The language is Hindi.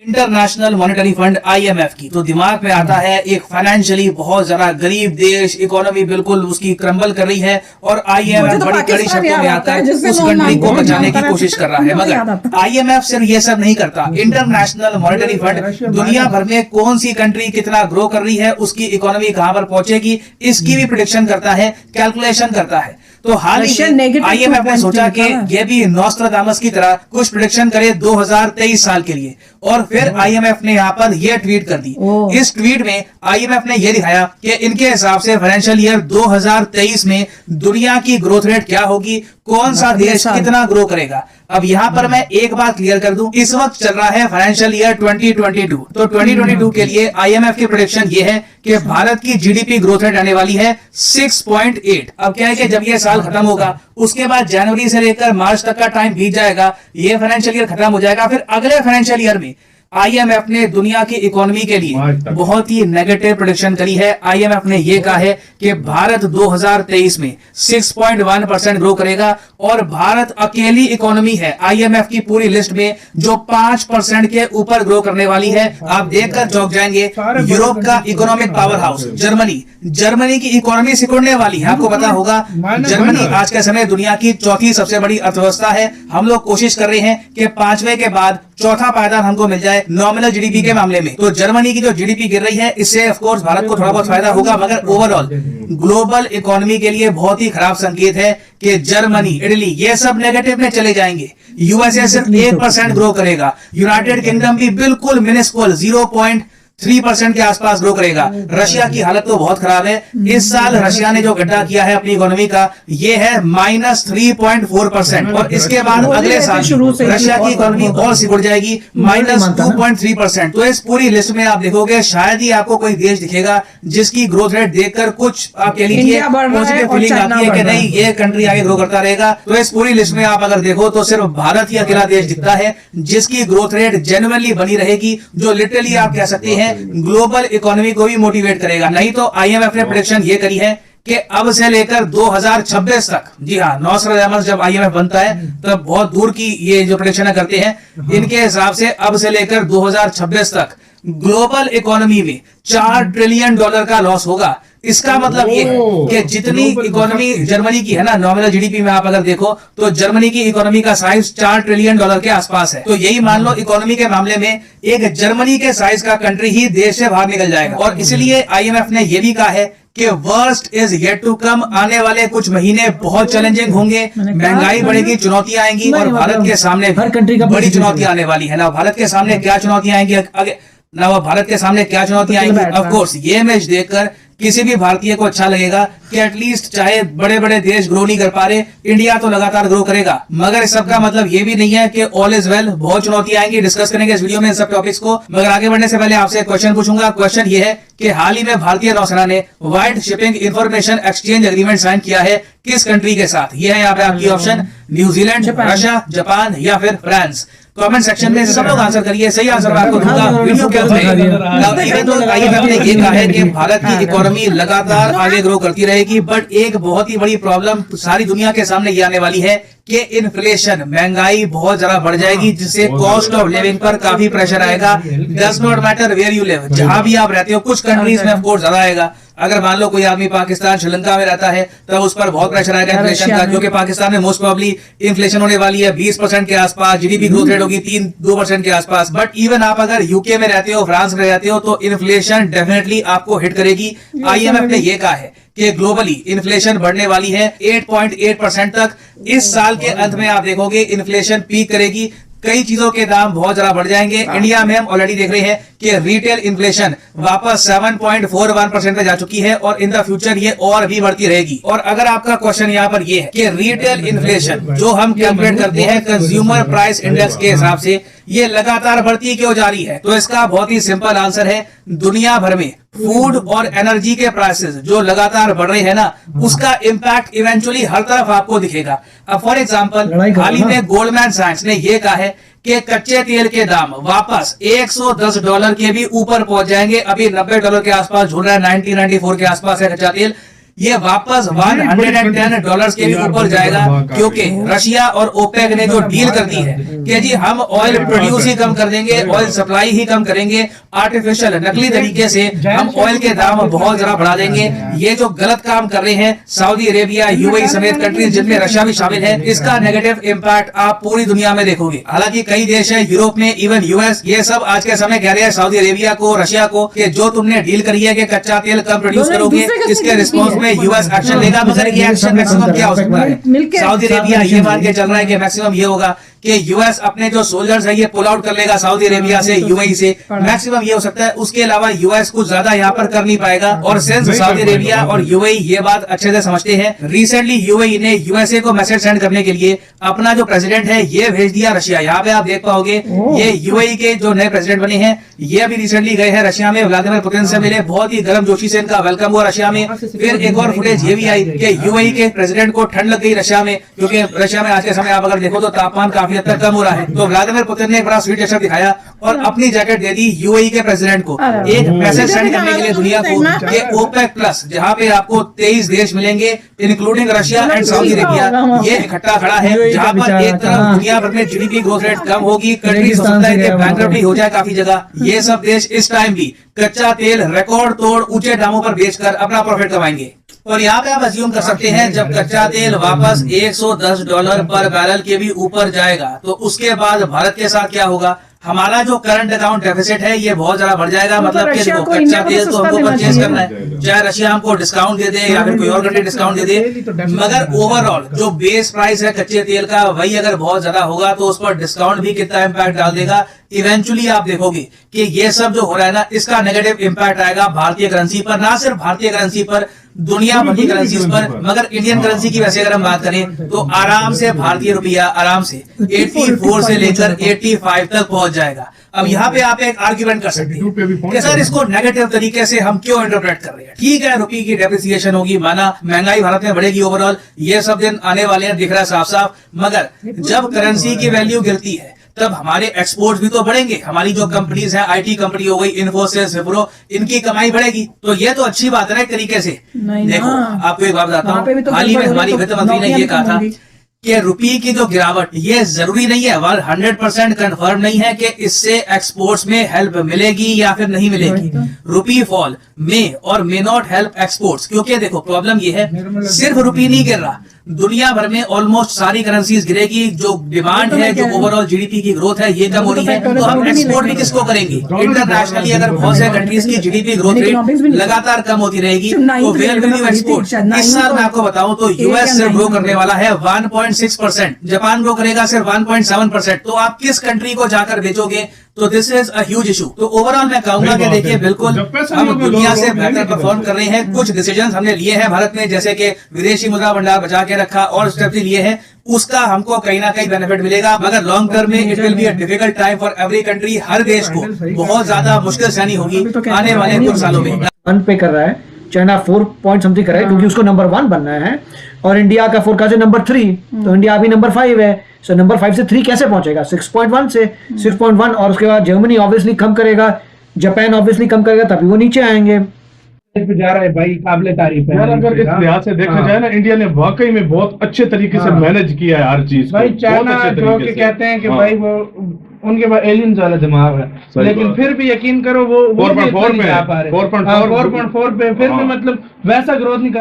इंटरनेशनल मॉनेटरी फंड IMF की तो दिमाग में आता है एक फाइनेंशियली बहुत ज्यादा गरीब देश, इकोनॉमी बिल्कुल उसकी क्रम्बल कर रही है और IMF बड़ी कड़ी शब्दों में आता है उस कंट्री को बचाने की कोशिश कर रहा है। मगर IMF सिर्फ ये सब नहीं करता। इंटरनेशनल मॉनेटरी फंड दुनिया भर में कौन सी कंट्री कितना ग्रो कर रही है, उसकी इकोनॉमी कहां पर पहुंचेगी, इसकी भी प्रेडिक्शन करता है, कैलकुलेशन करता है। तो हाल ही में IMF ने सोचा कि ये भी नॉस्ट्राडामस की तरह कुछ प्रेडिक्शन करे 2023 साल के लिए और फिर IMF ने यहाँ पर यह ट्वीट कर दी। इस ट्वीट में IMF ने यह दिखाया कि इनके हिसाब से फाइनेंशियल ईयर 2023 में दुनिया की ग्रोथ रेट क्या होगी, कौन सा देश कितना ग्रो करेगा। अब यहाँ पर मैं एक बात क्लियर कर दूं, इस वक्त चल रहा है फाइनेंशियल ईयर 2022। तो 2022 के लिए IMF की प्रेडिक्शन ये है कि भारत की GDP ग्रोथ रेट आने वाली है 6.8। अब क्या है कि जब ये साल खत्म होगा उसके बाद जनवरी से लेकर मार्च तक का टाइम बीत जाएगा, ये फाइनेंशियल ईयर खत्म हो जाएगा, फिर अगले फाइनेंशियल ईयर में IMF ने दुनिया की इकोनॉमी के लिए बहुत ही नेगेटिव प्रेडिक्शन करी है। IMF ने यह कहा है कि भारत 2023 में 6.1% ग्रो करेगा और भारत अकेली इकोनॉमी है IMF की पूरी लिस्ट में जो 5% के ऊपर ग्रो करने वाली है। आप देखकर चौंक जाएंगे। यूरोप का इकोनॉमिक पावर हाउस जर्मनी की इकोनॉमी सिकुड़ने वाली है। आपको पता होगा जर्मनी आज के समय दुनिया की चौथी सबसे बड़ी अर्थव्यवस्था है। हम लोग कोशिश कर रहे हैं कि पांचवें के बाद चौथा पायदान हमको मिल जाए नॉमिनल GDP के मामले में। तो जर्मनी की जो GDP गिर रही है इससे ऑफ कोर्स भारत को थोड़ा बहुत फायदा होगा, मगर ओवरऑल ग्लोबल इकोनॉमी के लिए बहुत ही खराब संकेत है कि जर्मनी, इटली ये सब नेगेटिव में चले जाएंगे। USA सिर्फ 1% ग्रो करेगा। यूनाइटेड किंगडम भी बिल्कुल मिनिस्कुल 0.3% के आसपास ग्रो करेगा। रशिया की हालत तो बहुत खराब है। इस साल रशिया ने जो गड्ढा किया है अपनी इकोनॉमी का ये है -3.4% और इसके बाद अगले साल रशिया की इकोनॉमी और सिकुड़ जाएगी -2.3%। तो इस पूरी लिस्ट में आप देखोगे शायद ही आपको कोई देश दिखेगा जिसकी ग्रोथ रेट देखकर कुछ आप कह लीजिए पॉजिटिव फीलिंग आती है कि नहीं ये कंट्री आगे ग्रो करता रहेगा। तो इस पूरी लिस्ट में आप अगर देखो तो सिर्फ भारत ही अकेला देश दिखता है जिसकी ग्रोथ रेट जेन्युइनली बनी रहेगी, जो लिटरली आप कह सकते हैं ग्लोबल इकोनॉमी को भी मोटिवेट करेगा। नहीं तो IMF ने प्रेडिक्शन ये करी है कि अब से लेकर 2026 तक, जी हाँ, नॉस्ट्राडामस जब IMF बनता है तब बहुत दूर की ये जो प्रेडिक्शन करते हैं, इनके हिसाब से अब से लेकर 2026 तक ग्लोबल इकोनॉमी में $4 ट्रिलियन का लॉस होगा। इसका मतलब ये है कि जितनी इकोनॉमी जर्मनी की है ना, नॉमिनल GDP में आप अगर देखो तो जर्मनी की इकोनॉमी का साइज $4 ट्रिलियन के आसपास है। तो यही मान लो इकोनॉमी के मामले में एक जर्मनी के साइज का कंट्री ही देश से बाहर निकल जाएगा। और इसलिए IMF ने यह भी कहा है कि worst is yet to come. आने वाले कुछ महीने बहुत चैलेंजिंग होंगे, महंगाई बढ़ेगी, चुनौतियां आएंगी और भारत के सामने बड़ी चुनौतियां आने वाली है ना। भारत के सामने क्या चुनौतियां आएंगी भारत के सामने क्या चुनौतियां आएंगी। ऑफ कोर्स ये इमेज देखकर किसी भी भारतीय को अच्छा लगेगा कि एटलीस्ट चाहे बड़े बड़े देश ग्रो नहीं कर पा रहे, इंडिया तो लगातार ग्रो करेगा। मगर इस सब का मतलब ये भी नहीं है कि ऑल इज वेल। बहुत चुनौतियां आएंगी, डिस्कस करेंगे इस वीडियो में इन सब टॉपिक्स को। मगर आगे बढ़ने से पहले आपसे एक क्वेश्चन पूछूंगा। क्वेश्चन ये है कि हाल ही में भारतीय नौसेना ने white shipping information exchange agreement sign किया है किस कंट्री के साथ? ये है यहाँ पे आपकी ऑप्शन, न्यूजीलैंड, रशिया, जापान या फिर फ्रांस। कमेंट सेक्शन में सब लोग आंसर करिए, सही आंसर मैं आपको दूंगा वीडियो के अंत में। IMF ने ये कहा है कि भारत की इकोनॉमी लगातार आगे ग्रो करती रहेगी, बट एक बहुत ही बड़ी प्रॉब्लम सारी दुनिया के सामने ये आने वाली है कि इन्फ्लेशन, महंगाई बहुत ज्यादा बढ़ जाएगी, जिससे कॉस्ट ऑफ लिविंग पर काफी प्रेशर आएगा। Does not matter where you live, जहां भी आप रहते हो। कुछ कंट्रीज में ऑफ कोर्स ज्यादा आएगा। अगर मान लो कोई आदमी पाकिस्तान, श्रीलंका में रहता है तब उस पर बहुत प्रेशर आएगा इन्फ्लेशन का, क्योंकि पाकिस्तान में मोस्ट प्रोबेबली इन्फ्लेशन होने वाली है 20% के आसपास, GDP ग्रोथ रेट होगी 3-2% के आसपास। बट इवन आप अगर यूके में रहते हो, फ्रांस में रहते हो, तो इन्फ्लेशन डेफिनेटली आपको हिट करेगी। IMF ने यह कहा है कि ग्लोबली इन्फ्लेशन बढ़ने वाली है 8.8% तक। इस साल के अंत में आप देखोगे इन्फ्लेशन पीक करेगी, कई चीजों के दाम बहुत ज्यादा बढ़ जाएंगे। इंडिया में हम ऑलरेडी देख रहे हैं कि रिटेल इन्फ्लेशन वापस 7.41% पे जा चुकी है और इन द फ्यूचर ये और भी बढ़ती रहेगी। और अगर आपका क्वेश्चन यहाँ पर ये है कि रिटेल इन्फ्लेशन जो हम कैलकुलेट करते हैं कंज्यूमर प्राइस इंडेक्स के हिसाब से, ये लगातार बढ़ती क्यों जा रही है? तो इसका बहुत ही सिंपल आंसर है, दुनिया भर में फूड और एनर्जी के प्राइसेस जो लगातार बढ़ रहे हैं ना, उसका इंपैक्ट इवेंचुअली हर तरफ आपको दिखेगा। अब फॉर एग्जांपल हाल ही में गोल्डमैन सैक्स ने यह कहा है कि कच्चे तेल के दाम वापस $110 के भी ऊपर पहुंच जाएंगे। अभी $90 के आसपास झूल रहा है, 90-94 के आसपास है कच्चा तेल। ये वापस $110 के भी ऊपर जाएगा, क्योंकि रशिया और ओपेक ने जो डील कर दी है कि जी हम ऑयल प्रोड्यूस ही कम कर देंगे, ऑयल सप्लाई ही कम करेंगे, आर्टिफिशियल नकली तरीके से हम ऑयल के दाम बहुत ज्यादा बढ़ा देंगे। ये जो गलत काम कर रहे हैं सऊदी अरेबिया, यूएई समेत कंट्रीज जिनमें रशिया भी शामिल है, इसका नेगेटिव इंपैक्ट आप पूरी दुनिया में देखोगे। हालांकि कई देश है यूरोप में, इवन यूएस, ये सब आज के समय कह रहे हैं सऊदी अरेबिया को, रशिया को कि जो तुमने डील करी है कि कच्चा तेल कम प्रोड्यूस करोगे, इसके रिस्पॉन्स में यूएस एक्शन लेगा। मगर ये एक्शन मैक्सिमम क्या हो सकता है? सऊदी अरेबिया ये मान के चल रहा है कि मैक्सिमम ये होगा कि यूएस अपने जो सोल्जर्स है ये पुल आउट कर लेगा सऊदी अरेबिया से, यूएई से, मैक्सिमम ये हो सकता है। उसके अलावा यूएस कुछ ज्यादा यहाँ पर कर नहीं पाएगा। और सिंस सऊदी अरेबिया और यूएई ये बात अच्छे से समझते हैं, रिसेंटली यूएई ने यूएसए को मैसेज सेंड करने के लिए अपना जो प्रेसिडेंट है ये भेज दिया रशिया। यहाँ पे आप देख पाओगे ये यूएई के जो नए प्रेसिडेंट बने हैं ये अभी रिसेंटली गए हैं रशिया में, व्लादिमीर पुतिन से मिले, बहुत ही गर्मजोशी से इनका वेलकम हुआ रशिया में। फिर एक और फुटेज ये भी आई कि यूएई के प्रेसिडेंट को ठंड लग गई रशिया में, क्योंकि रशिया में आज के समय आप अगर देखो तो तापमान काफी हद तक कम हो रहा है। तो व्लादिमीर पुतिन ने एक बड़ा स्वीट जेस्चर दिखाया और अपनी जैकेट दे दी यूएई के प्रेसिडेंट को, एक मैसेज सेंड करने के लिए दुनिया को कि ओपेक प्लस जहां पे आपको 23 देश मिलेंगे including Russia and Saudi Arabia, ये इकट्ठा खड़ा है। जहां पर एक तरफ दुनिया भर में जीडीपी ग्रोथ रेट कम होगी, कंट्रीज हो सकता है कि बैंकरप्टी हो जाए काफी जगह, ये सब देश इस टाइम भी कच्चा तेल रिकॉर्ड तोड़ ऊंचे दामों पर बेचकर अपना प्रॉफिट कमाएंगे। और यहाँ पे आप अज्यूम कर सकते हैं जब कच्चा तेल वापस $110 पर बैरल के भी ऊपर जाएगा तो उसके बाद भारत के साथ क्या होगा? हमारा जो करंट अकाउंट डेफिसिट है ये बहुत ज्यादा बढ़ जाएगा। मतलब कि देखो कच्चा तेल तो हमको परचेज करना है, चाहे रशिया हमको डिस्काउंट दे दे या फिर कोई और कंट्री डिस्काउंट दे दे, मगर ओवरऑल जो बेस प्राइस है कच्चे तेल का वही अगर बहुत ज्यादा होगा तो उस पर डिस्काउंट भी कितना इम्पैक्ट डाल देगा। इवेंचुअली आप देखोगे कि ये सब जो हो रहा है ना, इसका नेगेटिव इम्पैक्ट आएगा भारतीय करेंसी पर, ना सिर्फ भारतीय करेंसी पर, दुनिया भर की करेंसीज पर। मगर इंडियन करेंसी की वैसे अगर हम बात करें तो आराम से भारतीय रुपया आराम से 84 से लेकर 85 तक पहुंच जाएगा। अब यहाँ पे आप एक आर्ग्यूमेंट कर सकते हैं कि सर इसको नेगेटिव तरीके से हम क्यों इंटरप्रेट कर रहे हैं? ठीक है, रुपये की डेप्रिसिएशन होगी, माना महंगाई भारत में बढ़ेगी ओवरऑल, ये सब दिन आने वाले हैं, दिख रहा है साफ साफ। मगर जब करेंसी की वैल्यू गिरती है तब हमारे एक्सपोर्ट भी तो बढ़ेंगे, हमारी जो कंपनीज हैं, आईटी कंपनी हो गई, इन्फोसिस, विप्रो, इनकी कमाई बढ़ेगी। तो ये तो अच्छी बात है ना एक तरीके से। देखो आपको एक बात बताता हूँ, हाल ही में हमारी वित्त मंत्री ने ये कहा था कि रुपये की जो गिरावट ये जरूरी नहीं है, 100% कंफर्म नहीं है कि इससे एक्सपोर्ट्स में हेल्प मिलेगी या फिर नहीं मिलेगी। रुपये फॉल में और मे नॉट हेल्प एक्सपोर्ट्स, क्योंकि देखो प्रॉब्लम ये है सिर्फ रुपये नहीं गिर रहा, दुनिया भर में ऑलमोस्ट सारी करेंसीज गिरेगी। जो डिमांड है, जो ओवरऑल जीडीपी की ग्रोथ है ये कम हो रही है, तो हम एक्सपोर्ट भी किसको करेंगे? इंटरनेशनली अगर बहुत से कंट्रीज की जीडीपी ग्रोथ रेट लगातार कम होती रहेगी तो वेयर विल यू एक्सपोर्ट? इस साल मैं आपको बताऊं तो यूएस सिर्फ ग्रो करने वाला है 1.6%, जापान ग्रो करेगा सिर्फ 1.7%। तो आप किस कंट्री को जाकर बेचोगे? तो this is a huge issue. तो ओवरऑल मैं कहूंगा कि देखिए बिल्कुल हम दुनिया से बेहतर परफॉर्म कर रहे हैं। कुछ डिसीजंस हमने लिए हैं भारत में, जैसे कि विदेशी मुद्रा भंडार बचा के रखा और स्टेप्स लिए हैं, उसका हमको कहीं ना कहीं बेनिफिट मिलेगा। मगर लॉन्ग टर्म में it will be a difficult time for every country. हर देश को बहुत ज्यादा मुश्किल सहनी होगी आने वाले कुछ सालों में। वन पे कर रहा है, चाइना 4 पॉइंट समथिंग कर रहा है क्योंकि उसको नंबर 1 बनना है, और इंडिया का फोरकास्ट है नंबर 3, तो इंडिया अभी नंबर 5 है। सो नंबर 5 से 3 कैसे पहुंचेगा? 6.1 से 6.1, और उसके बाद जर्मनी ऑब्वियसली कम करेगा, जापान ऑब्वियसली कम करेगा, तभी वो नीचे आएंगे। जा रहा है भाई, काबिले तारीफ है। यार अगर इस लिहाज से देखा जाए ना, इंडिया ने वाकई में बहुत अच्छे तरीके से मैनेज किया है हर चीज। भाई चाइना जो कि कहते हैं कि भाई वो उनके पास एलियंस वाला दिमाग है, लेकिन फिर भी यकीन करो वो 4.4 पे 4.4 पे फिर भी मतलब वैसा ग्रोथ नहीं कर